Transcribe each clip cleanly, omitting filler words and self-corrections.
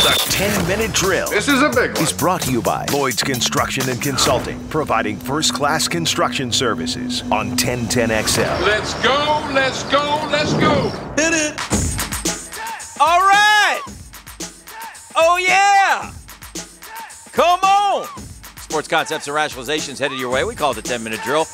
The 10-minute drill. This is a big one. Is brought to you by Lloyd's Construction and Consulting, providing first-class construction services on 1010XL. Let's go, let's go, let's go. Hit it. All right. Oh, yeah. Come on. Sports concepts and rationalizations headed your way. We call it the 10-minute drill.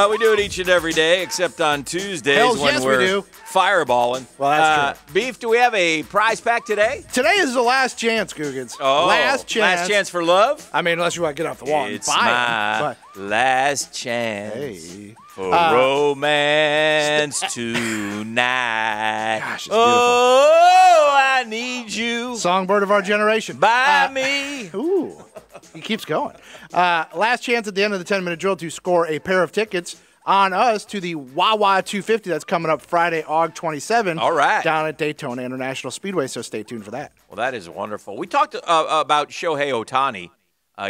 We do it each and every day, except on Tuesdays when we're fireballing. Well, that's true. Beef, do we have a prize pack today? Today is the last chance, Googans. Oh, last chance. Last chance for love? I mean, unless you want to get off the wall and It's buy my last chance Hey. for romance tonight. Gosh, it's beautiful. Oh, I need you. Songbird of our generation. By me. Ooh, he keeps going. Last chance at the end of the 10-minute drill to score a pair of tickets on us to the Wawa 250 that's coming up Friday, August 27. All right. Down at Daytona International Speedway, so stay tuned for that. Well, that is wonderful. We talked about Shohei Ohtani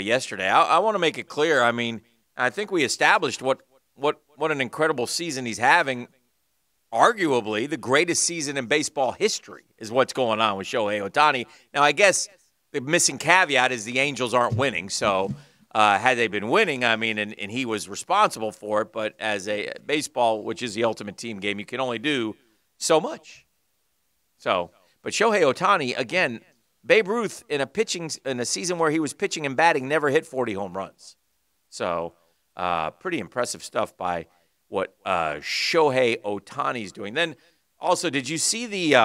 yesterday. I want to make it clear. I mean, I think we established what an incredible season he's having. Arguably, the greatest season in baseball history is what's going on with Shohei Ohtani. Now, I guess the missing caveat is the Angels aren't winning. So, had they been winning, I mean, and he was responsible for it, but as a baseball, which is the ultimate team game, you can only do so much. So, but Shohei Ohtani, again, Babe Ruth in a season where he was pitching and batting never hit 40 home runs. So, pretty impressive stuff by what Shohei Ohtani's doing. Then, also, did you see the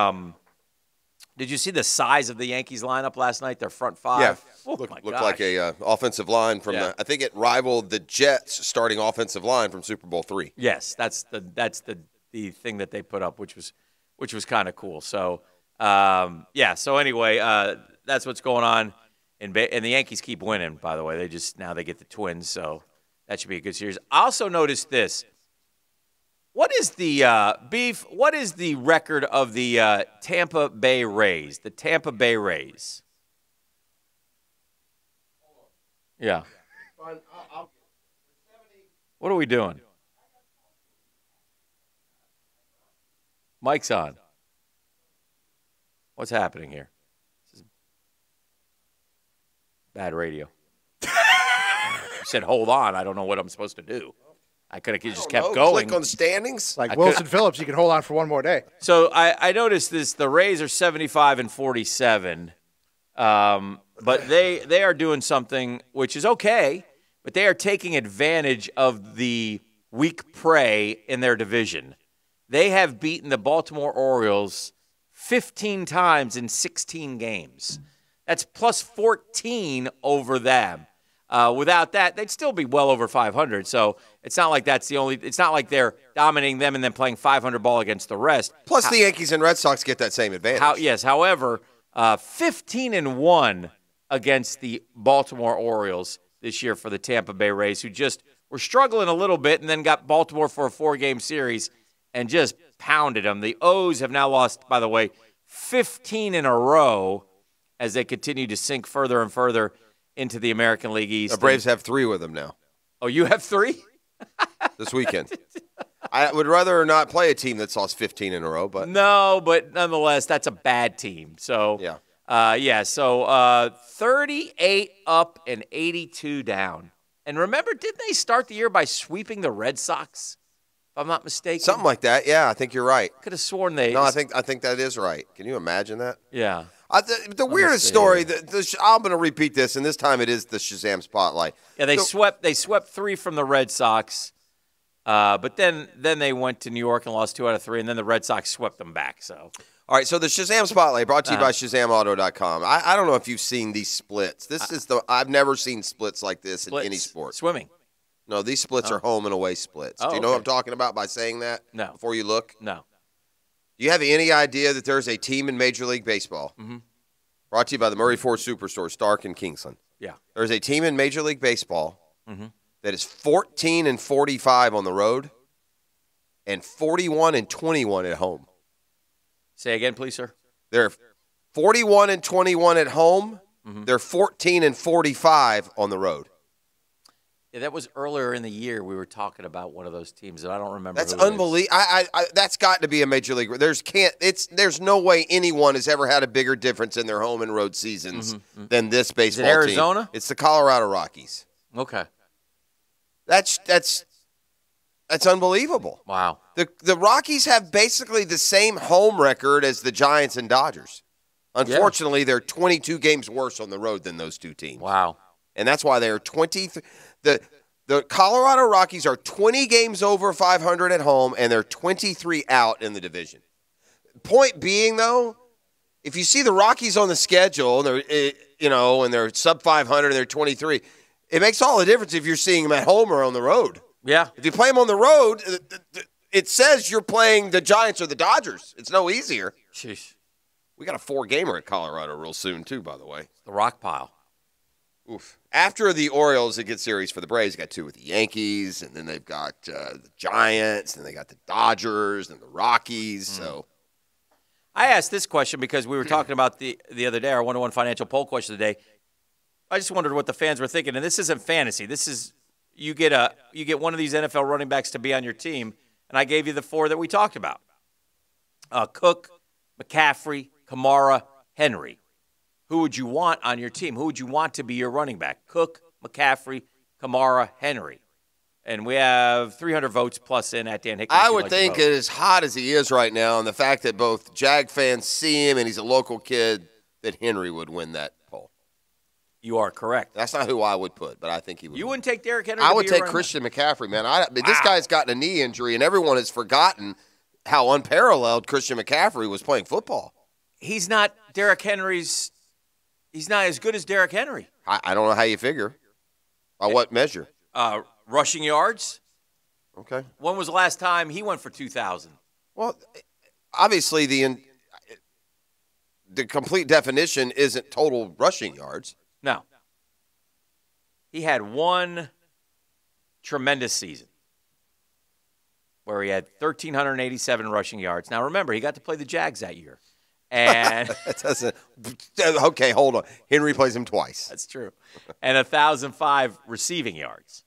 size of the Yankees lineup last night? Their front five. Yeah, oh, looked like a offensive line from I think it rivaled the Jets' starting offensive line from Super Bowl III. Yes, that's the thing that they put up, which was kind of cool. So So anyway, that's what's going on, and the Yankees keep winning. By the way, they get the Twins, so that should be a good series. I also noticed this. What is the Beef? What is the record of the Tampa Bay Rays? The Tampa Bay Rays. Yeah. What are we doing? Mic's on. What's happening here? This is bad radio. You said, hold on. I don't know what I'm supposed to do. I could have just kept going. Click on the standings. Like Wilson Phillips, you can hold on for one more day. So I noticed this. The Rays are 75 and 47, but they are doing something which is okay, but they are taking advantage of the weak prey in their division. They have beaten the Baltimore Orioles 15 times in 16 games. That's plus 14 over them. Without that, they'd still be well over 500. So it's not like that's the only. It's not like they're dominating them and then playing 500 ball against the rest. Plus, the Yankees and Red Sox get that same advantage. However, 15-1 against the Baltimore Orioles this year for the Tampa Bay Rays, who just were struggling a little bit and then got Baltimore for a 4-game series and just pounded them. The O's have now lost, by the way, 15 in a row as they continue to sink further and further into the American League East. The Braves have 3 with them now. Oh, you have 3? This weekend. I would rather not play a team that's lost 15 in a row, but no, but nonetheless, that's a bad team. So So 38 up and 82 down. And remember, didn't they start the year by sweeping the Red Sox? If I'm not mistaken, something like that. Yeah, I think you're right. Could have sworn they. No, I think that is right. Can you imagine that? Yeah. The weirdest story. I'm going to repeat this, and this time it is the Shazam spotlight. Yeah, they swept 3 from the Red Sox, but then they went to New York and lost 2 out of 3, and then the Red Sox swept them back. So, all right. So the Shazam spotlight brought to you by ShazamAuto.com. I don't know if you've seen these splits. I've never seen splits like this in any sport. Swimming. No, these splits are home and away splits. Do you know what I'm talking about by saying that? No. Before you look? No. Do you have any idea that there's a team in Major League Baseball brought to you by the Murray Ford Superstore, Stark and Kingsland? Yeah. There's a team in Major League Baseball that is 14 and 45 on the road and 41 and 21 at home. Say again, please, sir. They're 41 and 21 at home. They're 14 and 45 on the road. Yeah, that was earlier in the year. We were talking about one of those teams, and I don't remember. That's who it is. unbelievable. That's got to be a major league. There's no way anyone has ever had a bigger difference in their home and road seasons than this baseball team. Arizona? It's the Colorado Rockies. Okay. That's unbelievable. Wow. The Rockies have basically the same home record as the Giants and Dodgers. Unfortunately, they're 22 games worse on the road than those two teams. Wow. And that's why they're 23. The Colorado Rockies are 20 games over 500 at home, and they're 23 out in the division. Point being, though, if you see the Rockies on the schedule, and they're sub 500 and they're 23, it makes all the difference if you're seeing them at home or on the road. Yeah. If you play them on the road, it says you're playing the Giants or the Dodgers. It's no easier. Jeez. We got a 4-gamer at Colorado real soon, too, by the way. The rock pile. Oof. After the Orioles, it gets series for the Braves. They got 2 with the Yankees, and then they've got the Giants, and they got the Dodgers and the Rockies. So, I asked this question because we were talking about the other day, our 1-to-1 financial poll question of the day. I just wondered what the fans were thinking, and this isn't fantasy. This is you get one of these NFL running backs to be on your team, and I gave you the 4 that we talked about: Cook, McCaffrey, Kamara, Henry. Who would you want on your team? Who would you want to be your running back? Cook, McCaffrey, Kamara, Henry. And we have 300 votes plus in at Dan Hickman. I would think as hot as he is right now, and the fact that both Jag fans see him and he's a local kid, that Henry would win that poll. You are correct. That's not who I would put, but I think he would. You wouldn't take Derrick Henry? I would take Christian McCaffrey, man. This guy's gotten a knee injury, and everyone has forgotten how unparalleled Christian McCaffrey was playing football. He's not Derrick Henry's. He's not as good as Derrick Henry. I don't know how you figure. By what measure? Rushing yards. Okay. When was the last time he went for 2,000? Well, obviously the complete definition isn't total rushing yards. No. He had one tremendous season where he had 1,387 rushing yards. Now, remember, he got to play the Jags that year. And that doesn't. Okay, hold on. Henry plays him twice. That's true. And 1,005 receiving yards,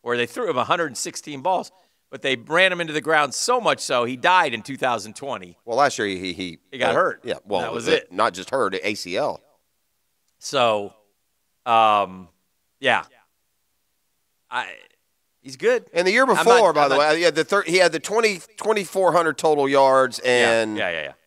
where they threw him 116 balls, but they ran him into the ground so much so he died in 2020. Well, last year he got hurt. Yeah, well, that was it. Not just hurt, ACL. So, yeah, he's good. And the year before, by the way, he had the 2,400 total yards and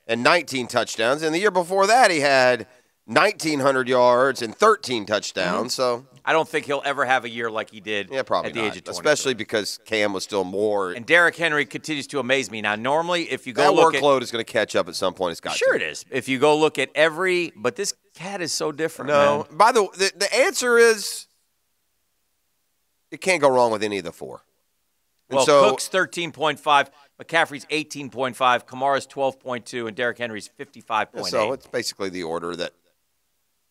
and 19 touchdowns. And the year before that, he had 1,900 yards and 13 touchdowns. So I don't think he'll ever have a year like he did probably at the age of 20. Especially because Cam was still more. And Derrick Henry continues to amaze me. Now, normally, if you go that look workload is going to catch up at some point. It's got sure to. It is. If you go look at but this cat is so different. No, man. by the answer is it can't go wrong with any of the 4. And well, so, Cook's 13.5, McCaffrey's 18.5, Kamara's 12.2, and Derrick Henry's 55.8. So it's basically the order that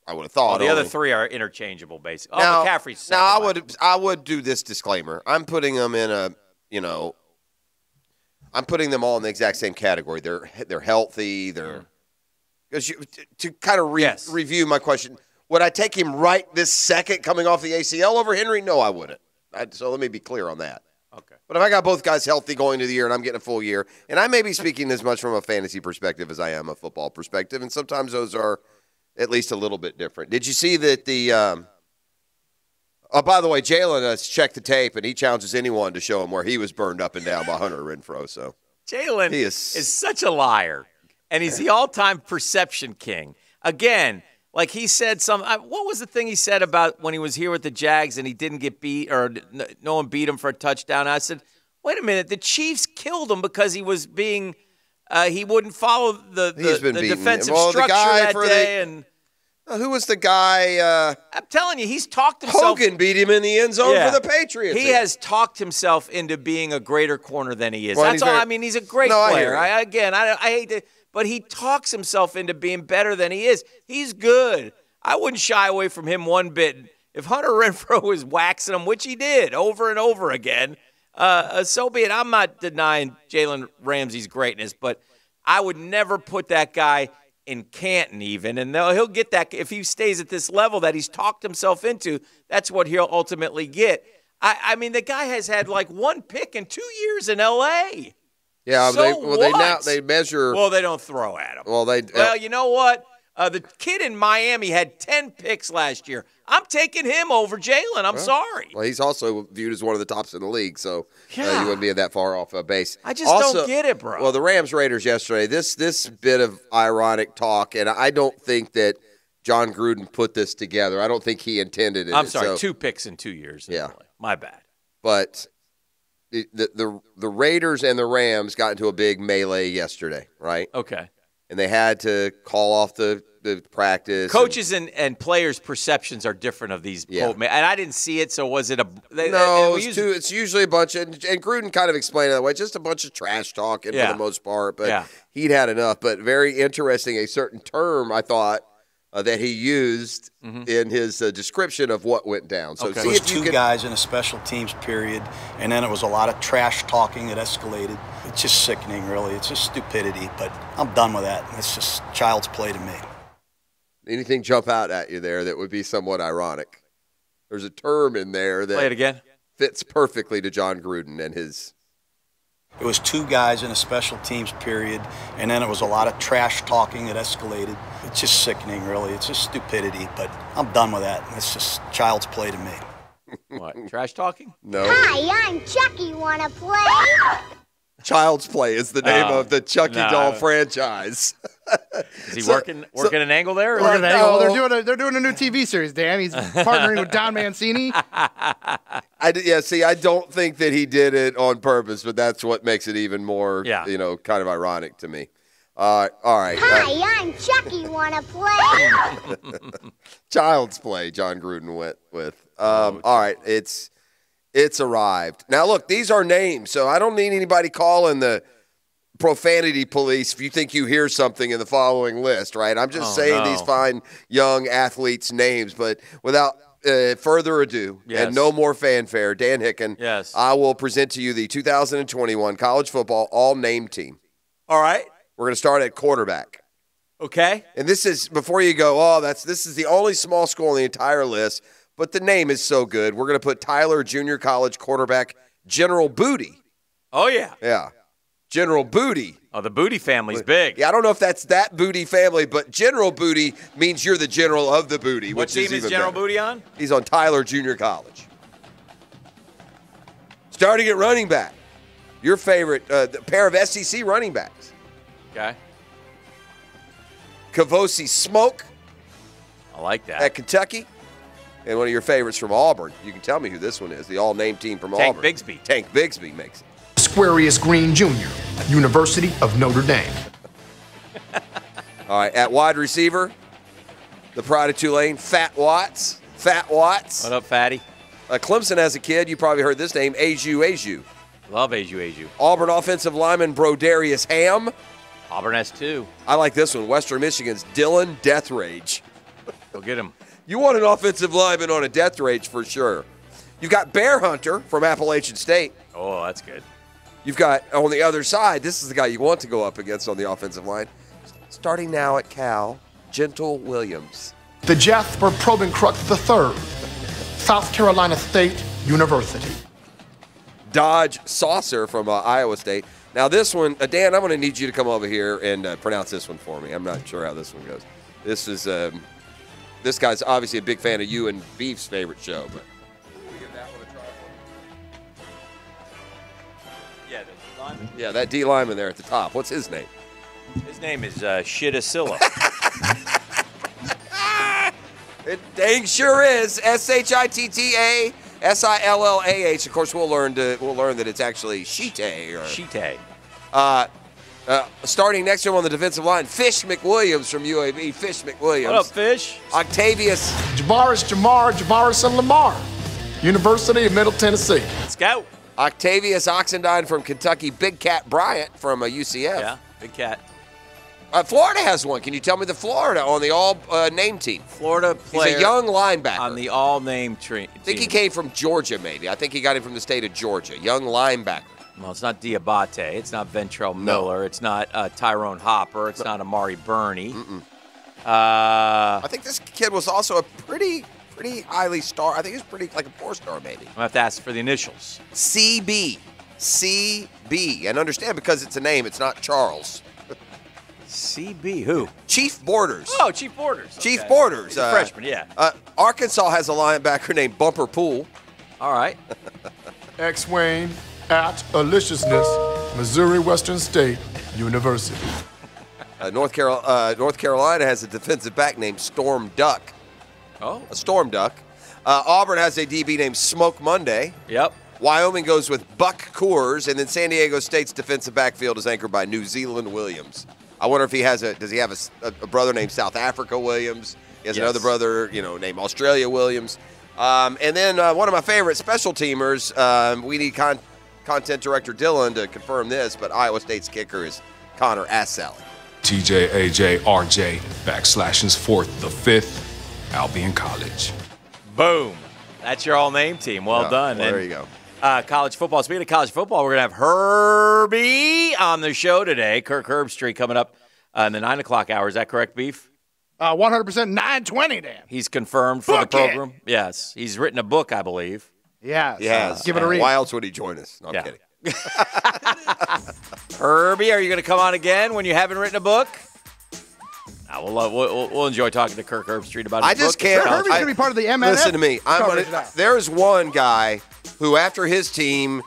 I would have thought. Well, the other 3 are interchangeable, basically. Now, McCaffrey's second. Now, I would do this disclaimer. I'm putting them in I'm putting them all in the exact same category. They're healthy. Because to kind of review my question, would I take him right this second coming off the ACL over Henry? No, I wouldn't. So let me be clear on that. Okay. But if I got both guys healthy going into the year and I'm getting a full year, and I may be speaking as much from a fantasy perspective as I am a football perspective, and sometimes those are at least a little bit different. Did you see that by the way, Jalen has checked the tape, and he challenges anyone to show him where he was burned up and down by Hunter Renfrow. So Jalen is such a liar, and he's the all-time perception king. Again, like he said what was the thing he said about when he was here with the Jags and he didn't get beat or no one beat him for a touchdown? I said, wait a minute, the Chiefs killed him because he was being he wouldn't follow the defensive structure that day. Who was the guy? I'm telling you, he's talked himself. Hogan beat him in the end zone for the Patriots. He has talked himself into being a greater corner than he is. Well, that's all. I mean, he's a great player. I hate to. But he talks himself into being better than he is. He's good. I wouldn't shy away from him one bit. If Hunter Renfrow was waxing him, which he did over and over again, so be it. I'm not denying Jalen Ramsey's greatness, but I would never put that guy in Canton even. And he'll get that if he stays at this level that he's talked himself into. That's what he'll ultimately get. I mean, the guy has had like 1 pick in 2 years in L.A. Yeah, So they measure. Well, they don't throw at him. Well, you know what? The kid in Miami had 10 picks last year. I'm taking him over Jalen. I'm sorry. Well, he's also viewed as one of the tops in the league, so you Yeah. wouldn't be that far off base. I just don't get it, bro. Well, the Rams-Raiders yesterday, this bit of ironic talk, and I don't think that John Gruden put this together. I don't think he intended it. I'm sorry, so, 2 picks in 2 years. Yeah. My bad. But the Raiders and the Rams got into a big melee yesterday, right? Okay. And they had to call off the practice. Coaches and players' perceptions are different of these. Yeah. And I didn't see it, so was it a – No, it's usually a bunch of – and Gruden kind of explained it that way, just a bunch of trash talking for the most part. But he'd had enough. But very interesting, a certain term, I thought, that he used in his description of what went down. So it was two guys in a special teams period, and then it was a lot of trash talking that escalated. It's just sickening, really. It's just stupidity, but I'm done with that. It's just child's play to me. Anything jump out at you there that would be somewhat ironic? There's a term in there that Play it again. Fits perfectly to John Gruden and his. It was two guys in a special teams period, and then it was a lot of trash talking that escalated. It's just sickening, really. It's just stupidity, but I'm done with that. It's just child's play to me. What, trash talking? No. Hi, I'm Chucky. Wanna play? Child's Play is the name of the Chucky doll franchise. Is he working an angle there? Working an angle. They're doing a new TV series, Dan. He's partnering with Don Mancini. I don't think that he did it on purpose, but that's what makes it even more, kind of ironic to me. All right. Hi, I'm Chucky. Wanna play? Child's Play, John Gruden went with. All right, it's arrived. Now, look, these are names, so I don't need anybody calling the profanity police if you think you hear something in the following list, right? I'm just saying these fine young athletes' names, but without further ado and no more fanfare, Dan Hicken, I will present to you the 2021 college football all-name team. All right. We're going to start at quarterback. Okay. And this is, before you go, this is the only small school on the entire list, but the name is so good. We're going to put Tyler Junior College quarterback General Booty. Oh, yeah. Yeah. General Booty. Oh, the Booty family's big. Yeah, I don't know if that's that Booty family, but General Booty means you're the general of the Booty. What team is General Booty on? He's on Tyler Junior College. Starting at running back. Your favorite pair of SEC running backs. Okay. Kavosi Smoke. I like that. At Kentucky. And one of your favorites from Auburn. You can tell me who this one is. The all-name team from Auburn. Tank Bigsby. Tank Bigsby makes it. Squarius Green Jr., University of Notre Dame. All right, at wide receiver, the pride of Tulane, Fat Watts. Fat Watts. What up, Fatty? Clemson as a kid, you probably heard this name, Aju. Love Aju. Auburn offensive lineman Brodarius Ham. Auburn has 2. I like this one, Western Michigan's Dylan Death Rage. Go get him. You want an offensive lineman on a death rage for sure. You've got Bear Hunter from Appalachian State. Oh, that's good. You've got, on the other side, this is the guy you want to go up against on the offensive line. Starting now at Cal, Gentle Williams. The Jasper Probencrux III, South Carolina State University. Dodge Saucer from Iowa State. Now this one, Dan, I'm going to need you to come over here and pronounce this one for me. I'm not sure how this one goes. This is, this guy's obviously a big fan of you and Beef's favorite show, but can we give that one a try for me? Yeah, the lineman. Yeah, that D lineman there at the top. What's his name? His name is Shitasilla. It dang sure is. Shittasillah. Of course, we'll learn that it's actually Shite. Shite. Starting next to him on the defensive line, Fish McWilliams from UAB. Fish McWilliams. What up, Fish? Octavius. Javaris and Lamar, University of Middle Tennessee. Let's go. Octavius Oxendine from Kentucky. Big Cat Bryant from UCF. Yeah, Big Cat. Florida has one. Can you tell me the Florida on the all-name team? Florida player. He's a young linebacker. On the all-name team. I think he came from Georgia, maybe. I think he got him from the state of Georgia. Young linebacker. Well, it's not Diabate. It's not Ventrell Miller. It's not Tyrone Hopper. It's not Amari Burney. I think this kid was also a pretty pretty highly star. I think he's pretty like a 4-star maybe. I'll have to ask for the initials. CB. CB. And understand, because it's a name, it's not Charles. CB, who? Chief Borders. Oh, Chief Borders. Chief Okay. Borders. He's a freshman, yeah. Arkansas has a linebacker named Bumper Pool. All right. X-Wayne at Aliciousness, Missouri Western State University. North Carolina has a defensive back named Storm Duck. Oh. A Storm Duck. Auburn has a DB named Smoke Monday. Yep. Wyoming goes with Buck Coors, and then San Diego State's defensive backfield is anchored by New Zealand Williams. I wonder if does he have a brother named South Africa Williams? He has another brother, named Australia Williams. And then one of my favorite special teamers, we need content director Dylan to confirm this, but Iowa State's kicker is Connor Assalley. TJ, AJ, RJ, backslashing's 4th, the 5th, Albion College. Boom. That's your all-name team. Well done. Well, there you go. College football. Speaking of college football, we're going to have Herbie on the show today. Kirk Herbstreit coming up in the 9 o'clock hour. Is that correct, Beef? 100% 920, Dan. He's confirmed for the program. Yes. He's written a book, I believe. Yes. He has. Give it a read. Why else would he join us? No, I'm kidding. Herbie, are you going to come on again when you haven't written a book? We'll enjoy talking to Kirk Herbstreit about his I just book. can't. Herbie's going to be part of the MNF. Listen to me. There's one guy who, after his team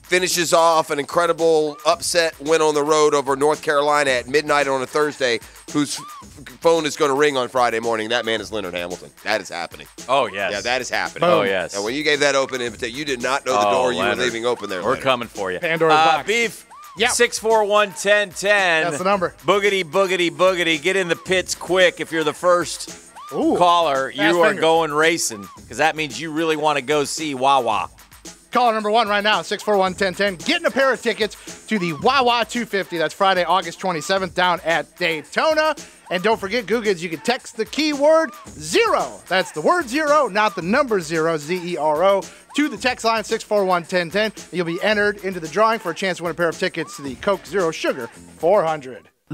finishes off an incredible upset win on the road over North Carolina at midnight on a Thursday, whose phone is going to ring on Friday morning. That man is Leonard Hamilton. That is happening. Oh, yes. Yeah, that is happening. Oh, yes. And when you gave that open invitation, you did not know the door you were leaving open there. We're Leonard. coming for you. Pandora's box. Beef. Yeah. 641-1010. That's the number. Boogity, boogity, boogity. Get in the pits quick if you're the first caller. You are fingers. going racing because that means you really want to go see Wawa. Caller number 1 right now, 641-1010. Getting a pair of tickets to the Wawa 250. That's Friday, August 27th down at Daytona. And don't forget, Googans, you can text the keyword 0. That's the word 0, not the number 0, Z-E-R-O, to the text line 641-1010. You'll be entered into the drawing for a chance to win a pair of tickets to the Coke Zero Sugar 400.